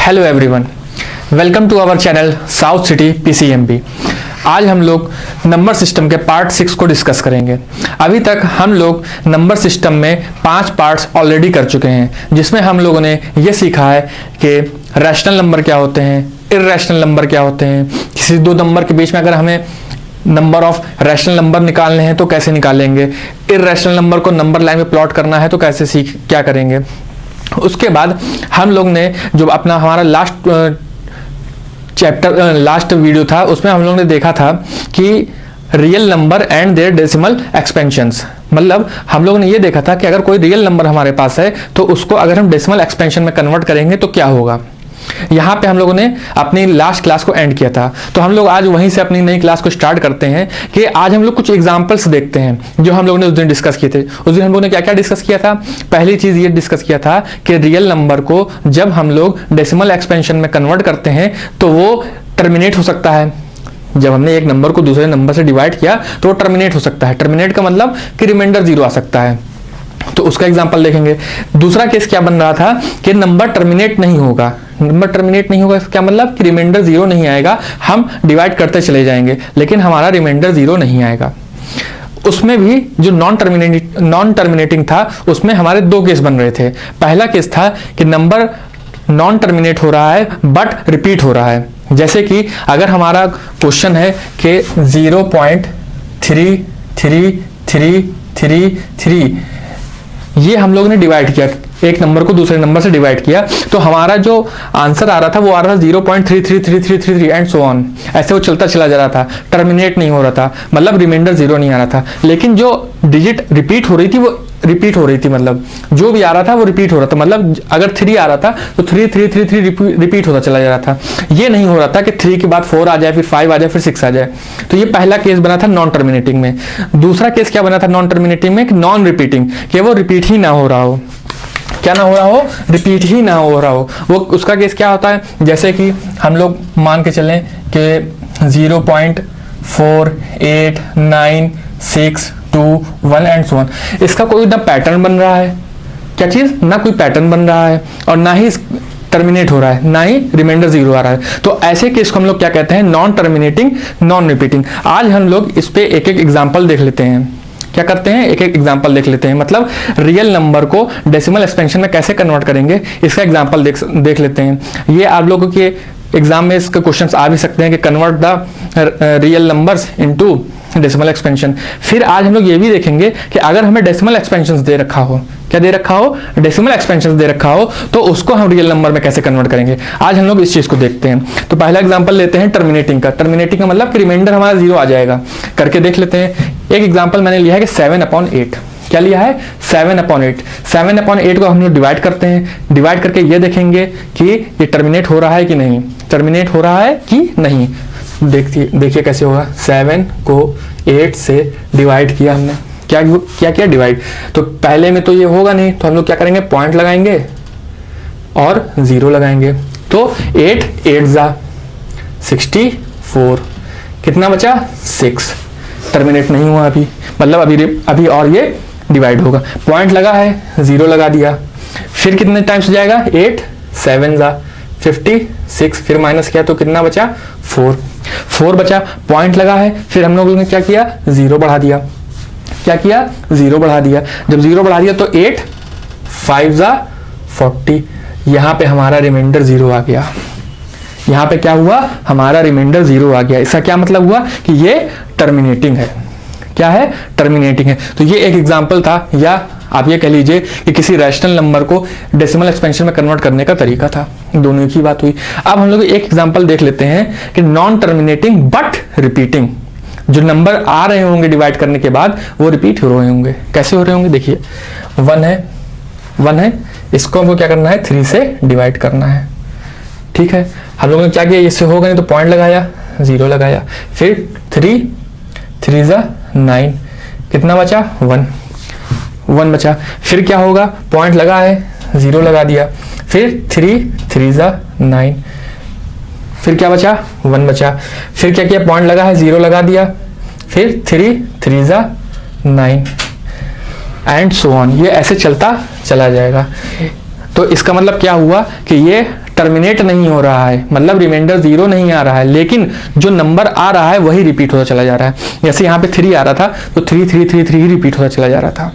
Hello everyone, welcome to our channel South City PCMB. आज हम लोग नंबर सिस्टम के पार्ट 6 को डिस्कस करेंगे। अभी तक हम लोग नंबर सिस्टम में 5 पार्ट्स ऑलरेडी कर चुके हैं, जिसमें हम लोगों ने ये सीखा है कि रैशनल नंबर क्या होते हैं, इर्रेशनल नंबर क्या होते हैं, किसी दो नंबर के बीच में अगर हमें नंबर ऑफ रैशनल नंबर निकालने हैं तो कैसे निकालेंगे, इर्रेशनल नंबर को नंबर लाइन में प्लॉट करना है तो कैसे क्या करेंगे। उसके बाद हम लोग ने जो अपना हमारा लास्ट वीडियो था, उसमें हम लोग ने देखा था कि real number and their decimal expansions, मतलब हम लोगों ने ये देखा था कि अगर कोई रियल नंबर हमारे पास है तो उसको अगर हम डेसिमल एक्सपेंशन में कन्वर्ट करेंगे तो क्या होगा। यहाँ पे हम लोगों ने अपनी लास्ट क्लास को एंड किया था, तो हम लोग आज वहीं से अपनी नई क्लास को स्टार्ट करते हैं कि आज हम लोग कुछ एग्जांपल्स देखते हैं जो हम लोगों ने उस दिन डिस्कस किए थे। उस दिन हम लोगों ने क्या क्या डिस्कस किया था। पहली चीज ये डिस्कस किया था कि रियल नंबर को जब हम लोग डेसिमल एक्सपेंशन में कन्वर्ट करते हैं तो वो टर्मिनेट हो सकता है। जब हमने एक नंबर को दूसरे नंबर से डिवाइड किया तो वो टर्मिनेट हो सकता है। टर्मिनेट का मतलब कि रिमाइंडर 0 आ सकता है, तो उसका एग्जांपल देखेंगे। दूसरा केस क्या बन रहा था कि नंबर टर्मिनेट नहीं होगा। नंबर टर्मिनेट नहीं होगा क्या मतलब कि रिमाइंडर 0 नहीं आएगा, हम डिवाइड करते चले जाएंगे लेकिन हमारा रिमाइंडर 0 नहीं आएगा। उसमें भी जो नॉन टर्मिनेटिंग था उसमें हमारे 2 केस बन रहे थे। पहला केस था कि नंबर नॉन टर्मिनेट हो रहा है बट रिपीट हो रहा है। जैसे कि अगर हमारा क्वेश्चन है कि 0.3333 ये हम लोगों ने डिवाइड किया, एक नंबर को दूसरे नंबर से डिवाइड किया, तो हमारा जो आंसर आ रहा था वो आ रहा था 0.333333 एंड सो ऑन। ऐसे वो चलता चला जा रहा था, टर्मिनेट नहीं हो रहा था, मतलब रिमाइंडर 0 नहीं आ रहा था। लेकिन जो डिजिट रिपीट हो रही थी वो रिपीट हो रही थी, मतलब जो भी आ रहा था वो रिपीट हो रहा था। मतलब अगर 3 आ रहा था तो 3333 रिपीट होता चला जा रहा था। ये नहीं हो रहा था कि 3 के बाद 4 आ जाए, फिर 5 आ जाए, फिर 6 आ जाए। तो ये पहला केस बना था नॉन टर्मिनेटिंग में। दूसरा केस क्या बना था नॉन टर्मिनेटिंग में, नॉन रिपीटिंग, कि वो रिपीट ही ना हो रहा हो। क्या ना हो रहा हो, रिपीट ही ना हो रहा हो। वो उसका केस क्या होता है, जैसे कि हम लोग मान के चलें कि 0.489621 एंड सो ऑन। इसका कोई ना पैटर्न बन रहा है, क्या चीज, ना कोई पैटर्न बन रहा है और ना ही टर्मिनेट हो रहा है, ना ही रिमाइंडर 0 आ रहा है। तो ऐसे केस को हम लोग क्या कहते हैं, नॉन टर्मिनेटिंग नॉन रिपीटिंग। आज हम लोग इस पे एक एक एग्जांपल देख लेते हैं। क्या करते हैं, एक एक एग्जांपल देख लेते हैं, मतलब रियल नंबर को डेसिमल एक्सपेंशन में कैसे कन्वर्ट करेंगे इसका एग्जांपल देख लेते हैं। ये आप लोगों के एग्जाम में इसके क्वेश्चंस आ भी सकते हैं कि convert the real numbers into decimal expansion. फिर आज हम लोग ये भी देखेंगे कि अगर हमें डेसिमल एक्सपेंशन दे रखा हो, क्या दे रखा हो, डेसिमल एक्सपेंशन दे रखा हो, तो उसको हम रियल नंबर में कैसे कन्वर्ट करेंगे। आज हम लोग इस चीज को देखते हैं। तो पहला एग्जांपल लेते हैं टर्मिनेटिंग का। टर्मिनेटिंग का मतलब कि रिमाइंडर हमारा 0 आ जाएगा, करके देख लेते हैं। एक एग्जांपल मैंने लिया है कि 7/8। क्या लिया है, 7/8। 7/8 को हम लोग डिवाइड करते हैं। डिवाइड करके ये देखेंगे कि ये टर्मिनेट हो रहा है कि नहीं, टर्मिनेट हो रहा है कि नहीं। देखिए कैसे होगा। 7 को 8 से डिवाइड किया हमने, क्या किया डिवाइड। तो पहले में तो ये होगा नहीं, तो हम लोग क्या करेंगे, पॉइंट लगाएंगे और 0 लगाएंगे। तो 8 8 जा 64, कितना बचा 6। टर्मिनेट नहीं हुआ अभी, मतलब अभी और ये डिवाइड होगा। पॉइंट लगा है, 0 लगा दिया। फिर कितने टाइम्स हो जाएगा, 8 7 जा 56, फिर माइनस किया तो कितना बचा 4 बचा। पॉइंट लगा है, फिर हम लोगों ने क्या किया, 0 बढ़ा दिया। क्या किया, 0 बढ़ा दिया। जब 0 बढ़ा दिया तो 8 5 जा 40। यहां पे हमारा रिमाइंडर 0 आ गया। यहां पे क्या हुआ, हमारा रिमाइंडर 0 आ गया। इसका क्या मतलब हुआ कि ये टर्मिनेटिंग है। क्या है, टर्मिनेटिंग है। तो ये एक एग्जांपल था, या आप ये कह लीजिए कि किसी रैशनल नंबर को डेसिमल एक्सपेंशन में कन्वर्ट करने का तरीका था। दोनों की बात हुई। अब हम लोग एक एग्जांपल देख लेते हैं कि नॉन टर्मिनेटिंग बट रिपीटिंग। जो नंबर आ रहे होंगे डिवाइड करने के बाद वो रिपीट हो रहे होंगे। कैसे हो रहे होंगे, देखिए 1 है, इसको हमको क्या करना है, 3 से डिवाइड करना है। ठीक है, हम लोगों ने क्या किया, इससे होगा नहीं तो पॉइंट लगाया, 0 लगाया। फिर 3 3 जा 9, कितना बचा 1 बचा। फिर क्या होगा, पॉइंट लगा है, 0 लगा दिया। फिर 3 3 जा 9, फिर क्या बचा 1 बचा। फिर क्या किया, पॉइंट लगा है, 0 लगा दिया। फिर 3 3 जा 9 एंड सो ऑन। ये ऐसे चलता चला जाएगा। तो इसका मतलब क्या हुआ कि ये टर्मिनेट नहीं हो रहा है, मतलब रिमाइंडर 0 नहीं आ रहा है, लेकिन जो नंबर आ रहा है वही रिपीट होता चला जा रहा है। जैसे यहाँ पे 3 आ रहा था तो 3 3 3 3 ही रिपीट होता चला जा रहा था।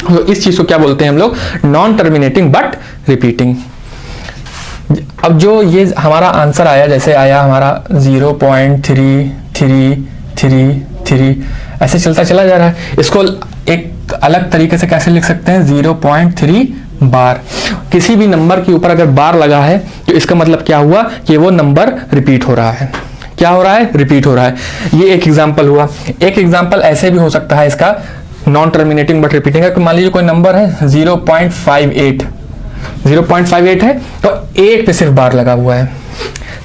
तो इस चीज को क्या बोलते हैं हम लोग? Non terminating but repeating. अब जो ये हमारा आंसर आया, जैसे आया हमारा 0.3333 ऐसे चलता चला जा रहा है, इसको एक अलग तरीके से कैसे लिख सकते हैं? 0.3 बार। किसी भी नंबर के ऊपर अगर बार लगा है तो इसका मतलब क्या हुआ कि वो नंबर रिपीट हो रहा है। क्या हो रहा है? रिपीट हो रहा है। ये एक एग्जांपल हुआ। एक एग्जांपल ऐसे भी हो सकता है इसका नॉन टर्मिनेटिंग बट रिपीटिंग का। मान लीजिए कोई नंबर है 0.58 है तो 8 पे सिर्फ बार लगा हुआ है,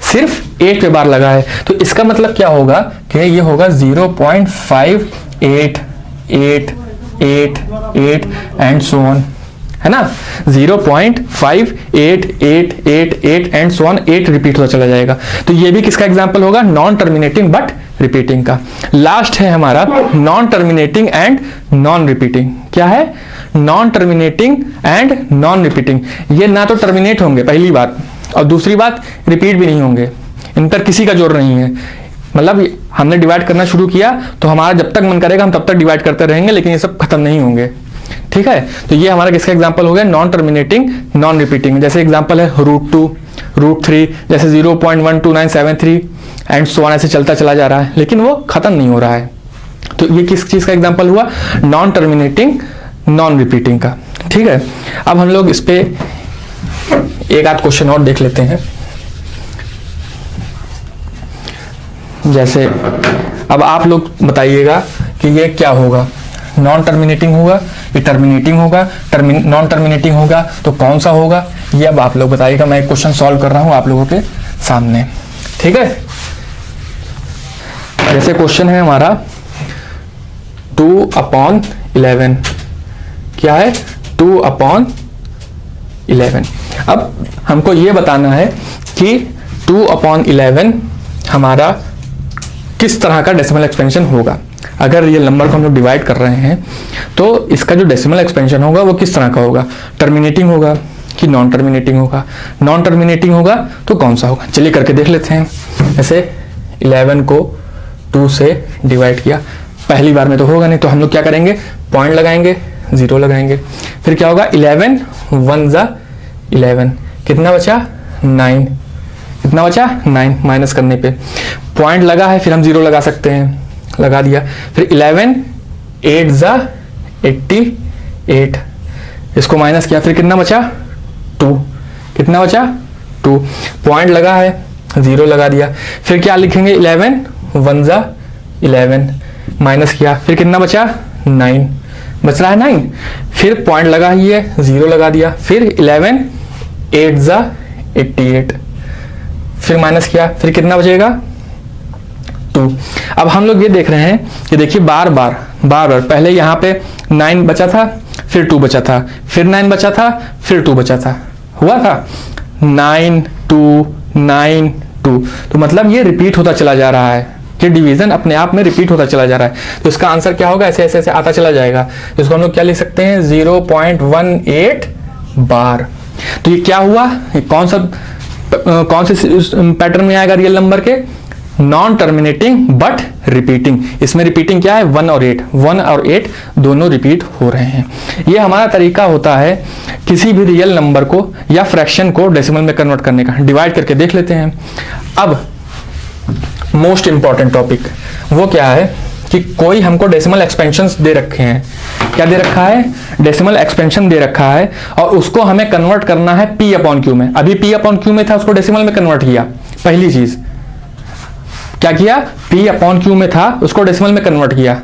सिर्फ 8 पे बार लगा है, तो इसका मतलब क्या होगा कि ये होगा 0.5888 एंड सो ऑन, है ना? 0.5888 एंड सो ऑन, 8 रिपीट होता चला जाएगा। तो ये भी किसका एग्जांपल होगा? नॉन टर्मिनेटिंग बट रिपीटिंग का। लास्ट है हमारा non terminating and non repeating. क्या है? Non terminating and non repeating. ये ना तो टर्मिनेट होंगे, पहली बात, और दूसरी बात रिपीट भी नहीं होंगे। इन पर किसी का जोर नहीं है। मतलब हमने डिवाइड करना शुरू किया तो हमारा जब तक मन करेगा हम तब तक डिवाइड करते रहेंगे, लेकिन ये सब खत्म नहीं होंगे। ठीक है, तो ये हमारा किसका एग्जांपल हो गया? Non terminating non repeating. जैसे एग्जांपल है √2, √3, जैसे 0.12973 एंड सो ऑन, ऐसे चलता चला जा रहा है लेकिन वो खत्म नहीं हो रहा है। तो ये किस चीज का एग्जांपल हुआ? नॉन टर्मिनेटिंग नॉन रिपीटिंग का। ठीक है, अब हम लोग इस पे एक आध क्वेश्चन और देख लेते हैं। जैसे अब आप लोग बताइएगा कि ये क्या होगा? नॉन टर्मिनेटिंग होगा, ये टर्मिनेटिंग होगा, नॉन टर्मिनेटिंग होगा, तो कौन सा होगा? ये अब आप लोग बताइएगा। मैं एक क्वेश्चन सॉल्व कर रहा हूं आप लोगों के सामने। ठीक है, जैसे क्वेश्चन है हमारा 2/11। क्या है? 2/11। अब हमको ये बताना है कि 2/11 हमारा किस तरह का डेसिमल एक्सपेंशन होगा। अगर रियल नंबर को हम लोग डिवाइड कर रहे हैं तो इसका जो डेसिमल एक्सपेंशन होगा वो किस तरह का होगा? टर्मिनेटिंग होगा कि नॉन टर्मिनेटिंग होगा? नॉन टर्मिनेटिंग होगा तो कौन सा होगा? चलिए करके देख लेते हैं। जैसे 11 को 2 से डिवाइड किया, पहली बार में तो होगा नहीं, तो हम लोग क्या करेंगे? पॉइंट लगाएंगे, 0 लगाएंगे, फिर क्या होगा? 11 1 ज़ा 11, कितना बचा? 9। कितना बचा? 9। माइनस करने पे पॉइंट लगा है, फिर हम 0 लगा सकते हैं, लगा दिया। फिर 11 8 ज़ा 88, इसको माइनस किया, फिर कितना बचा? 2। कितना बचा? 2। पॉइंट लगा है, 0 लगा दिया, फिर क्या लिखेंगे? 11 1 ज़ा 11, माइनस किया, फिर कितना बचा? 9 बच रहा है 9। फिर पॉइंट लगा ही है, 0 लगा दिया, फिर 11 8 ज़ा 88, फिर माइनस किया, फिर कितना बचेगा? 2। अब हम लोग ये देख रहे हैं कि देखिए बार बार पहले यहाँ पे 9 बचा था, फिर 2 बचा था, फिर 9 बचा था, फिर 2 बचा था, हुआ था 9 2 9 2। तो मतलब ये रिपीट होता चला जा रहा है, कि डिवीजन अपने आप में रिपीट होता चला जा रहा है। तो इसका आंसर क्या होगा? ऐसे ऐसे ऐसे आता चला जाएगा। तो इसको हम लोग क्या लिख सकते हैं? 0.18 बार। तो ये क्या हुआ? ये कौन से पैटर्न में आएगा रियल नंबर के? Non terminating but repeating. इसमें रिपीटिंग क्या है? 1 और 8 दोनों रिपीट हो रहे हैं। ये हमारा तरीका होता है किसी भी रियल नंबर को या फ्रैक्शन को डेसिमल में कन्वर्ट करने का। डिवाइड करके देख लेते हैं। अब मोस्ट इंपॉर्टेंट टॉपिक वो क्या है कि कोई हमको डेसिमल एक्सपेंशंस दे रखे हैं। क्या दे रखा है? डेसिमल एक्सपेंशन दे रखा है, और उसको हमें कन्वर्ट करना है P/Q में। अभी P/Q में था, उसको डेसिमल में कन्वर्ट किया। पहली चीज क्या किया? P/Q में था, उसको डेसिमल में कन्वर्ट किया।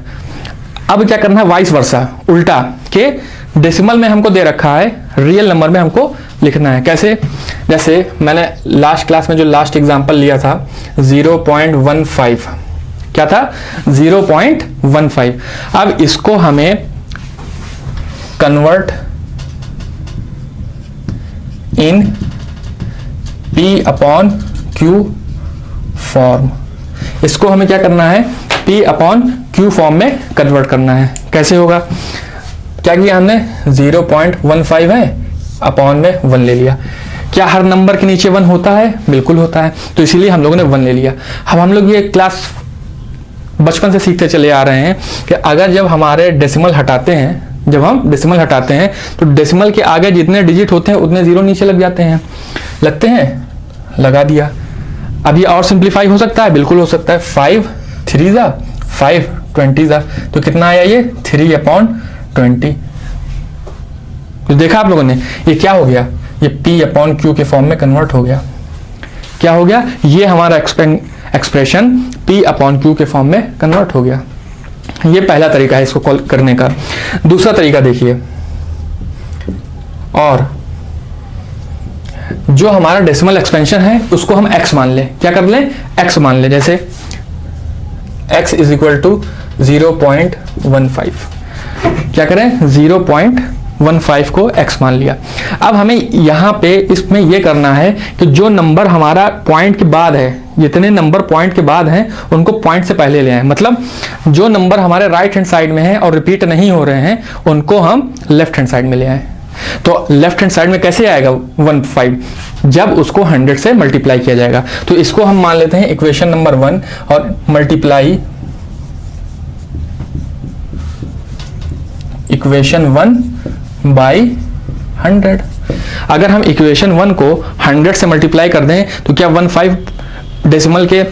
अब क्या करना है? वाइस वर्सा, उल्टा, के डेसिमल में हमको दे रखा है, रियल नंबर में हमको लिखना है। कैसे? जैसे मैंने लास्ट क्लास में जो लास्ट एग्जांपल लिया था 0.15, क्या था? 0.15। अब इसको हमें कन्वर्ट इन P/Q फॉर्म। इसको हमें क्या करना है? P/Q फॉर्म में कन्वर्ट करना है। कैसे होगा? क्या किया हमने? 0.15 है, अपॉन में 1 ले लिया। क्या हर नंबर के नीचे 1 होता है? बिल्कुल होता है, तो इसीलिए हम लोगों ने 1 ले लिया। अब हम लोग ये क्लास बचपन से सीखते चले आ रहे हैं कि अगर जब हमारे डेसिमल हटाते हैं, जब हम डेसिमल हटाते हैं तो डेसिमल के आगे जितने डिजिट होते हैं उतने जीरो नीचे लग जाते हैं। लगते हैं? लगा दिया। अब ये और सिंप्लीफाई हो सकता है? बिल्कुल हो सकता है। 5 3 जा 5 20 जा, तो कितना आया ये? 3/20। तो देखा आप लोगों ने ये क्या हो गया? ये P/Q के फॉर्म में कन्वर्ट हो गया। क्या हो गया? ये हमारा एक्सप्रेशन P/Q के फॉर्म में कन्वर्ट हो गया। ये पहला तरीका है इसको कॉल करने का। दूसरा तरीका देखिए, और जो हमारा डेसिमल एक्सपेंशन है उसको हम x मान लें। क्या कर लें? x मान लें। जैसे x इज इक्वल टू 0.15। क्या करें? 0.15 को x मान लिया। अब हमें यहां पे इसमें यह करना है कि जो नंबर हमारा पॉइंट के बाद है, जितने नंबर पॉइंट के बाद हैं उनको पॉइंट से पहले ले आए। मतलब जो नंबर हमारे राइट हैंड साइड में है और रिपीट नहीं हो रहे हैं उनको हम लेफ्ट हैंड साइड में ले आए। तो लेफ्ट हैंड साइड में कैसे आएगा 15? जब उसको 100 से मल्टीप्लाई किया जाएगा। तो इसको हम मान लेते हैं इक्वेशन नंबर 1 और मल्टीप्लाई इक्वेशन 1 बाई 100। अगर हम इक्वेशन 1 को 100 से मल्टीप्लाई कर दें तो क्या 15 डेसिमल के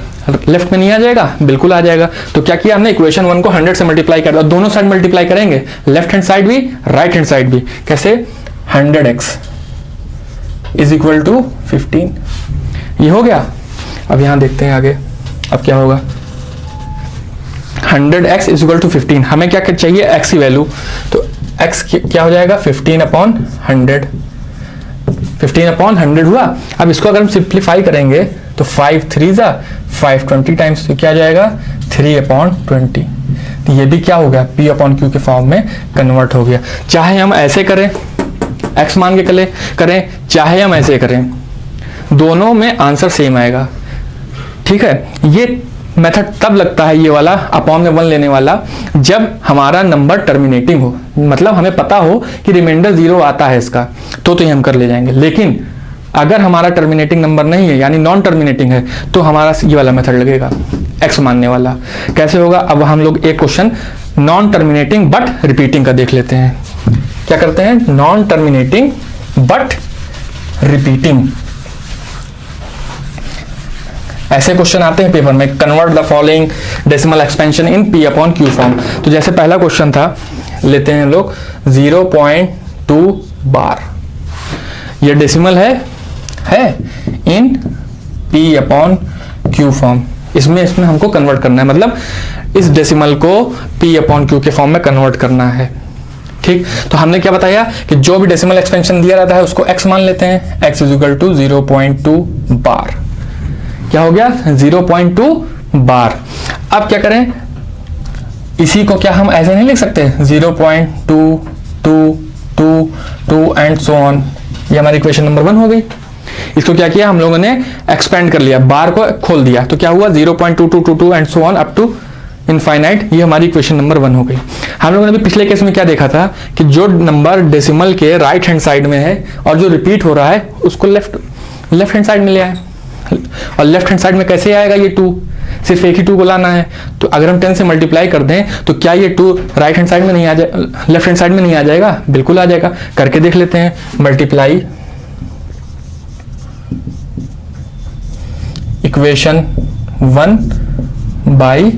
लेफ्ट में नहीं आ जाएगा? बिल्कुल आ जाएगा। तो क्या किया हमने? इक्वेशन 1 को 100 से मल्टीप्लाई कर दिया। दोनों साइड मल्टीप्लाई करेंगे, लेफ्ट हैंड साइड भी राइट हैंड साइड भी। कैसे? 100x is equal to 15। ये हो गया। अब यहां देखते हैं आगे अब क्या होगा। 100x is equal to 15। हमें क्या चाहिए? x की वैल्यू। तो x क्या हो जाएगा? 15/100। 15/100 हुआ। अब इसको अगर हम सिंप्लीफाई करेंगे तो 5 3 जा 5 20 टाइम्स, तो क्या आ जाएगा? 3/20। तो ये भी क्या हो गया? P/Q के फॉर्म में कन्वर्ट हो गया। चाहे हम ऐसे करें, x मान के करें, चाहे हम ऐसे करें, दोनों में आंसर सेम आएगा। ठीक है। ये मेथड तब लगता है, ये वाला अपॉन में 1 लेने वाला, जब हमारा नंबर टर्मिनेटिंग हो, मतलब हमें पता हो कि रिमाइंडर 0 आता है इसका, तो ये हम कर ले जाएंगे। लेकिन अगर हमारा टर्मिनेटिंग नंबर नहीं है, यानी नॉन टर्मिनेटिंग है, तो हमारा ये वाला मेथड लगेगा, x मानने वाला। कैसे होगा? अब हम लोग एक question non terminating but repeating का देख लेते हैं। क्या करते हैं? Non terminating but repeating. ऐसे क्वेश्चन आते हैं पेपर में। Convert the following decimal expansion in P/Q form. तो जैसे पहला क्वेश्चन था, लेते हैं लोग 0.2 बार। ये डेसिमल है इन P/Q फॉर्म। इसमें हमको कन्वर्ट करना है, मतलब इस डेसिमल को P/Q के फॉर्म में कन्वर्ट करना है। ठीक। तो हमने क्या बताया कि जो भी डेसिमल एक्सपेंशन दिया रहता है उसको x मान लेते हैं। x इज इक्वल टू 0.2 बार। क्या हो गया? 0.2 बार। अब क्या करें? इसी को क्या हम ऐसे नहीं लिख सकते? 0.2 2 2 2 एंड सो ऑन। ये हमारी इक्वेशन नंबर 1 हो गई। इसको क्या किया हम लोगों ने? एक्सपेंड कर लिया, बार को खोल दिया। तो क्या हुआ? 0.2222 and so on up to infinite. ये हमारी इक्वेशन नंबर 1 हो गई। हम लोगों ने भी पिछले केस में क्या देखा था कि जो नंबर डेसिमल के राइट हैंड साइड में है और जो रिपीट हो रहा है उसको लेफ्ट हैंड साइड में ले आए। और लेफ्ट हैंड साइड में कैसे आएगा? ये 2, सिर्फ एक ही 2 को लाना है। तो अगर हम 10 से मल्टीप्लाई कर दें तो क्या ये 2 राइट हैंड साइड में नहीं आ जाए, लेफ्ट हैंड साइड में नहीं आ जाएगा? बिल्कुल आ जाएगा। करके देख लेते हैं। Multiply equation 1 by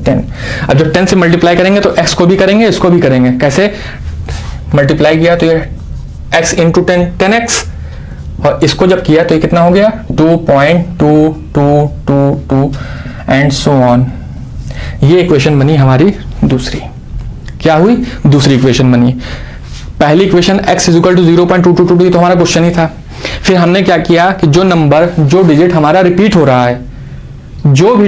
10। अब जब 10 से मल्टीप्लाई करेंगे तो x को भी करेंगे, इसको भी करेंगे। कैसे? मल्टीप्लाई किया तो ये x इंटू 10x, और इसको जब किया तो ये कितना हो गया? 2.2222 एंड सो ऑन। ये इक्वेशन बनी हमारी दूसरी। क्या हुई? दूसरी इक्वेशन बनी। पहली equation x is equal to 0.2222 तो हमारा क्वेश्चन ही था। फिर हमने क्या किया कि जो डिजिट हमारा रिपीट हो रहा है, जो भी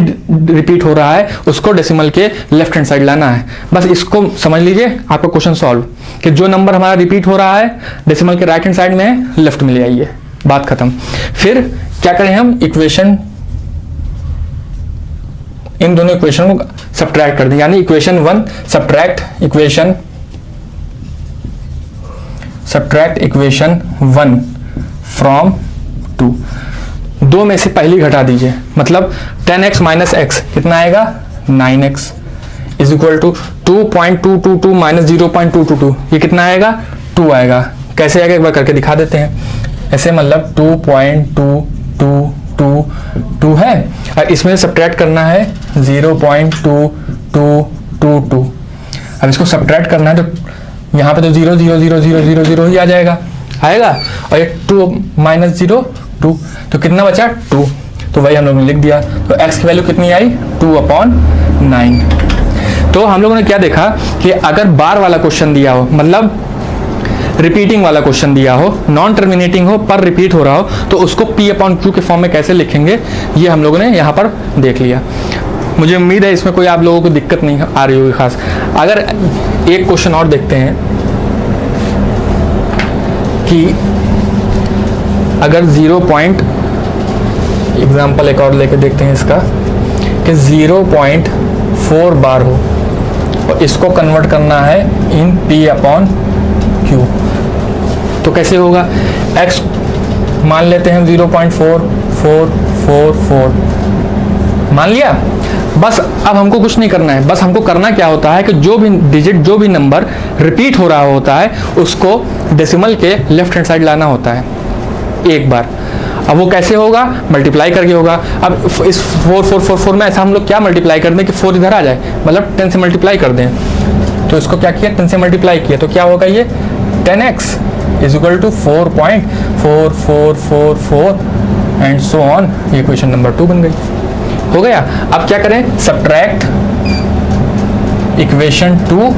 रिपीट हो रहा है उसको डेसिमल के लेफ्ट हैंड साइड लाना है। बस इसको समझ लीजिए, आपका क्वेश्चन सॉल्व। कि जो नंबर हमारा रिपीट हो रहा है डेसिमल के राइट हैंड साइड में है, लेफ्ट में ले आइए, बात खत्म। फिर क्या करें हम? इक्वेशन, इन दोनों इक्वेशन को सब्ट्रैक्ट कर दें, यानी इक्वेशन 1 सब्ट्रैक्ट इक्वेशन 1 फ्रॉम 2। 2 में से पहली घटा दीजिए, मतलब 10x माइनस x कितना आएगा 9x is equal to 2.222 minus 0.222 ये कितना आएगा 2 आएगा। कैसे आएगा एक बार करके दिखा देते हैं। ऐसे मतलब 2.2222 है और इसमें सब्ट्रैक्ट करना है 0.2222। अब इसको सब्ट्रैक्ट करना है तो यहाँ पे तो 0 0 0 0 0 0 ही आ जाएगा और ये 2 माइनस 0 2 तो कितना बचा 2। तो वही हम लोगों ने लिख दिया। तो x की वैल्यू कितनी आई 2/9। तो हम लोगों ने क्या देखा कि अगर बार वाला क्वेश्चन दिया हो, मतलब रिपीटिंग वाला क्वेश्चन दिया हो, नॉन टर्मिनेटिंग हो पर रिपीट हो रहा हो, तो उसको P/Q के फॉर्म में कैसे लिखेंगे ये हम लोगों ने यहाँ पर देख लिया। मुझे उम्मीद है इसमें कोई आप लोगों को दिक्कत नहीं आ रही होगी खास। अगर एक क्वेश्चन और देखते हैं कि अगर 0 पॉइंट एग्जाम्पल एक और लेके देखते हैं इसका कि 0.4 बार हो और इसको कन्वर्ट करना है इन P/Q। तो कैसे होगा x मान लेते हैं 0.4444 मान लिया। बस अब हमको कुछ नहीं करना है, बस हमको करना क्या होता है कि जो भी डिजिट जो भी नंबर रिपीट हो रहा होता है उसको डेसिमल के लेफ्ट हैंड साइड लाना होता है एक बार। अब वो कैसे होगा मल्टीप्लाई करके होगा। अब इस 4444 में ऐसा हम लोग क्या मल्टीप्लाई कर दें कि 4 इधर आ जाए, मतलब 10 से मल्टीप्लाई कर दें। तो इसको क्या किया 10 से मल्टीप्लाई किया तो क्या होगा ये 10x is equal to 4.4444 and so on. ये क्वेश्चन नंबर 2 बन गई। हो गया। अब क्या करें सब्ट्रैक्ट इक्वेशन 2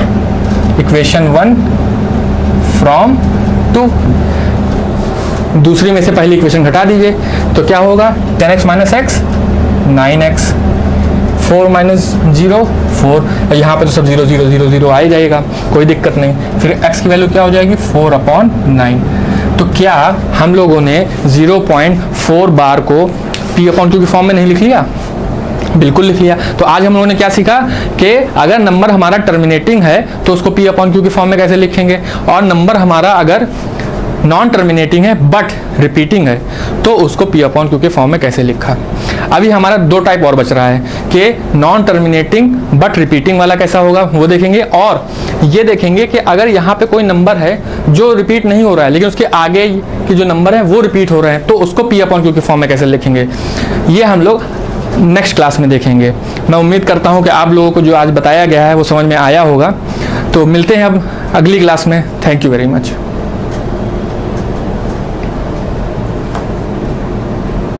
इक्वेशन 1 फ्रॉम 2। दूसरी में से पहली इक्वेशन घटा दीजिए तो क्या होगा 10x minus x 9x 4 minus 0 4। यहाँ पे तो सब 0 0 0 0 आ ही जाएगा, कोई दिक्कत नहीं। फिर x की वैल्यू क्या हो जाएगी 4/9। तो क्या हम लोगों ने 0.4 बार को P/Q के फॉर्म में नहीं लिख लिया? बिल्कुल लिख लिया। तो आज हम लोगों ने क्या सीखा कि अगर नंबर हमारा टर्मिनेटिंग है तो उसको P/Q के फॉर्म में कैसे लिखेंगे, और नंबर हमारा अगर नॉन टर्मिनेटिंग है बट रिपीटिंग है तो उसको P/Q के फॉर्म में कैसे लिखा। अभी हमारा 2 टाइप और बच रहा है कि नॉन टर्मिनेटिंग बट रिपीटिंग वाला कैसा होगा वो देखेंगे, और ये देखेंगे कि अगर यहाँ पे कोई नंबर है जो रिपीट नहीं हो रहा है लेकिन उसके आगे के जो नंबर है वो रिपीट हो रहे हैं तो उसको P/Q के फॉर्म में कैसे लिखेंगे। ये हम लोग नेक्स्ट क्लास में देखेंगे। मैं उम्मीद करता हूँ कि आप लोगों को जो आज बताया गया है वो समझ में आया होगा। तो मिलते हैं अब अगली क्लास में। Thank you very much.